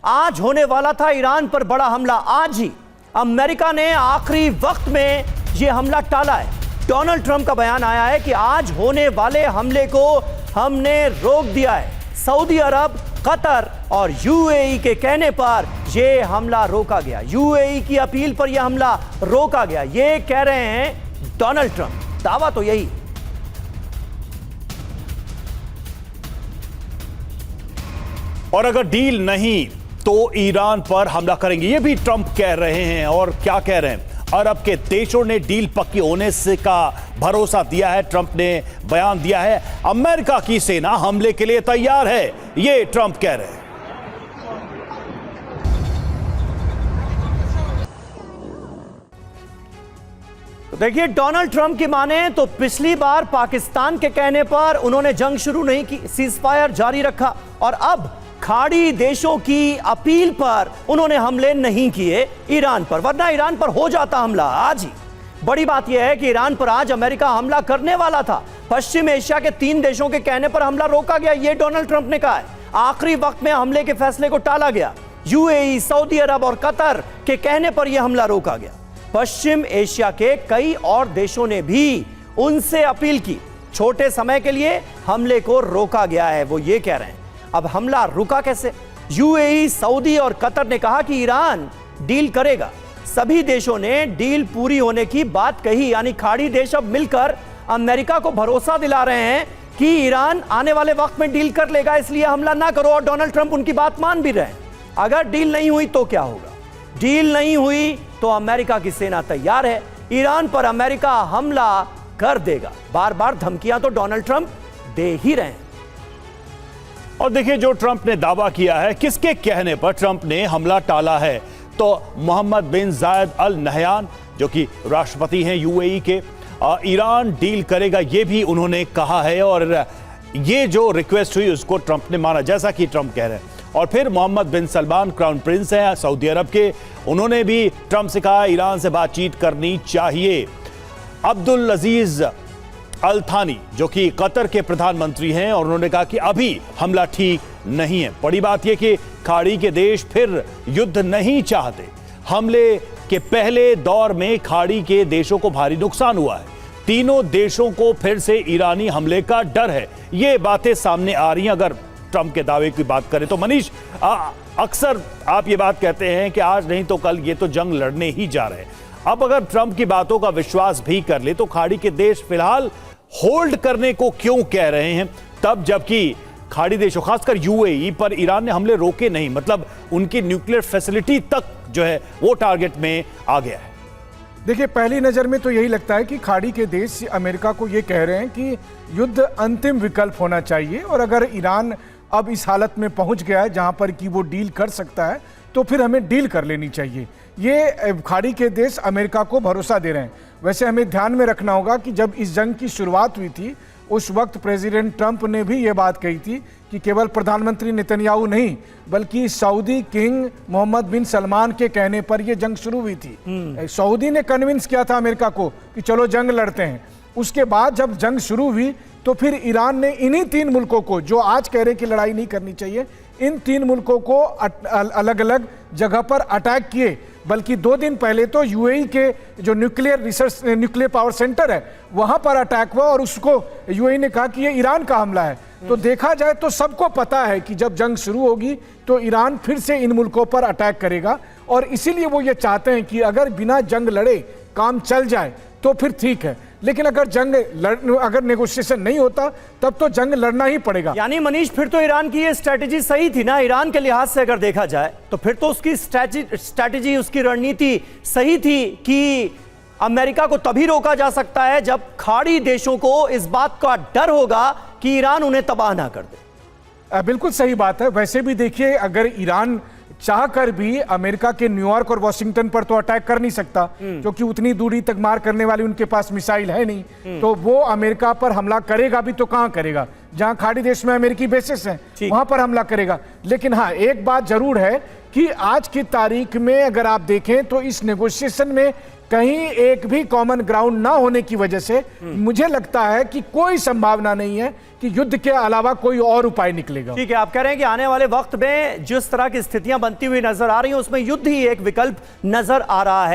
आज होने वाला था ईरान पर बड़ा हमला। आज ही अमेरिका ने आखिरी वक्त में यह हमला टाला है। डोनाल्ड ट्रंप का बयान आया है कि आज होने वाले हमले को हमने रोक दिया है। सऊदी अरब, कतर और यूएई के कहने पर यह हमला रोका गया। यूएई की अपील पर यह हमला रोका गया, ये कह रहे हैं डोनाल्ड ट्रंप। दावा तो यही। और अगर डील नहीं तो ईरान पर हमला करेंगे, ये भी ट्रंप कह रहे हैं। और क्या कह रहे हैं? अरब के देशों ने डील पक्की होने से का भरोसा दिया है। ट्रंप ने बयान दिया है अमेरिका की सेना हमले के लिए तैयार है, ये ट्रंप कह रहे हैं। देखिए, डोनाल्ड ट्रंप की माने तो पिछली बार पाकिस्तान के कहने पर उन्होंने जंग शुरू नहीं की, सीजफायर जारी रखा। और अब खाड़ी देशों की अपील पर उन्होंने हमले नहीं किए ईरान पर, वरना ईरान पर हो जाता हमला आज ही। बड़ी बात यह है कि ईरान पर आज अमेरिका हमला करने वाला था। पश्चिम एशिया के 3 देशों के कहने पर हमला रोका गया, यह डोनाल्ड ट्रंप ने कहा है। आखिरी वक्त में हमले के फैसले को टाला गया। यूएई, सऊदी अरब और कतर के कहने पर यह हमला रोका गया। पश्चिम एशिया के कई और देशों ने भी उनसे अपील की, छोटे समय के लिए हमले को रोका गया है। वो ये कह रहे हैं अब हमला रुका कैसे? यूएई, सऊदी और कतर ने कहा कि ईरान डील करेगा। सभी देशों ने डील पूरी होने की बात कही, यानी खाड़ी देश अब मिलकर अमेरिका को भरोसा दिला रहे हैं कि ईरान आने वाले वक्त में डील कर लेगा, इसलिए हमला ना करो। और डोनाल्ड ट्रंप उनकी बात मान भी रहे हैं। अगर डील नहीं हुई तो क्या होगा? डील नहीं हुई तो अमेरिका की सेना तैयार है, ईरान पर अमेरिका हमला कर देगा। बार बार धमकियां तो डोनाल्ड ट्रंप दे ही रहे हैं। और देखिए, जो ट्रंप ने दावा किया है, किसके कहने पर ट्रंप ने हमला टाला है? तो मोहम्मद बिन जायद अल नहयान, जो कि राष्ट्रपति हैं यूएई के, ईरान डील करेगा, ये भी उन्होंने कहा है। और ये जो रिक्वेस्ट हुई उसको ट्रंप ने माना, जैसा कि ट्रंप कह रहे हैं। और फिर मोहम्मद बिन सलमान, क्राउन प्रिंस हैं सऊदी अरब के, उन्होंने भी ट्रंप से कहा ईरान से बातचीत करनी चाहिए। अब्दुल अजीज अल थानी, जो कि कतर के प्रधानमंत्री हैं, और उन्होंने कहा कि अभी हमला ठीक नहीं है। बड़ी बात यह कि खाड़ी के देश फिर युद्ध नहीं चाहते। हमले के पहले दौर में खाड़ी के देशों को भारी नुकसान हुआ है। तीनों देशों को फिर से ईरानी हमले का डर है। ये बातें सामने आ रही हैं। अगर ट्रंप के दावे की बात करें तो मनीष, अक्सर आप ये बात कहते हैं कि आज नहीं तो कल ये तो जंग लड़ने ही जा रहे हैं। अब अगर ट्रंप की बातों का विश्वास भी कर ले तो खाड़ी के देश फिलहाल होल्ड करने को क्यों कह रहे हैं, तब जबकि खाड़ी देशों खासकर यूएई पर ईरान ने हमले रोके नहीं, मतलब उनकी न्यूक्लियर फैसिलिटी तक जो है वो टारगेट में आ गया है। देखिए, पहली नज़र में तो यही लगता है कि खाड़ी के देश अमेरिका को ये कह रहे हैं कि युद्ध अंतिम विकल्प होना चाहिए, और अगर ईरान अब इस हालत में पहुंच गया है जहां पर कि वो डील कर सकता है तो फिर हमें डील कर लेनी चाहिए। ये खाड़ी के देश अमेरिका को भरोसा दे रहे हैं। वैसे हमें ध्यान में रखना होगा कि जब इस जंग की शुरुआत हुई थी उस वक्त प्रेसिडेंट ट्रंप ने भी ये बात कही थी कि केवल प्रधानमंत्री नेतन्याहू नहीं बल्कि सऊदी किंग मोहम्मद बिन सलमान के कहने पर यह जंग शुरू हुई थी। सऊदी ने कन्विंस किया था अमेरिका को कि चलो जंग लड़ते हैं। उसके बाद जब जंग शुरू हुई तो फिर ईरान ने इन्हीं 3 मुल्कों को, जो आज कह रहे कि लड़ाई नहीं करनी चाहिए, इन 3 मुल्कों को अलग अलग जगह पर अटैक किए। बल्कि 2 दिन पहले तो यूएई के जो न्यूक्लियर पावर सेंटर है वहां पर अटैक हुआ, और उसको यूएई ने कहा कि ये ईरान का हमला है। तो देखा जाए तो सबको पता है कि जब जंग शुरू होगी तो ईरान फिर से इन मुल्कों पर अटैक करेगा, और इसीलिए वो ये चाहते हैं कि अगर बिना जंग लड़े काम चल जाए तो फिर ठीक है, लेकिन अगर नेगोशिएशन नहीं होता तब तो जंग लड़ना ही पड़ेगा। यानी मनीष, फिर तो ईरान की ये स्ट्रैटेजी सही थी ना? ईरान के लिहाज से अगर देखा जाए तो फिर तो उसकी स्ट्रैटेजी, उसकी रणनीति सही थी कि अमेरिका को तभी रोका जा सकता है जब खाड़ी देशों को इस बात का डर होगा कि ईरान उन्हें तबाह ना कर दे। बिल्कुल सही बात है। वैसे भी देखिए, अगर ईरान चाहकर भी अमेरिका के न्यूयॉर्क और वॉशिंगटन पर तो अटैक कर नहीं सकता, क्योंकि उतनी दूरी तक मार करने वाली उनके पास मिसाइल है नहीं। तो वो अमेरिका पर हमला करेगा भी तो कहां करेगा? जहां खाड़ी देश में अमेरिकी बेसिस हैं वहां पर हमला करेगा। लेकिन हाँ, एक बात जरूर है कि आज की तारीख में अगर आप देखें तो इस नेगोशिएशन में कहीं एक भी कॉमन ग्राउंड ना होने की वजह से मुझे लगता है कि कोई संभावना नहीं है कि युद्ध के अलावा कोई और उपाय निकलेगा। ठीक है, आप कह रहे हैं कि आने वाले वक्त में जिस तरह की स्थितियां बनती हुई नजर आ रही हैं उसमें युद्ध ही एक विकल्प नजर आ रहा है।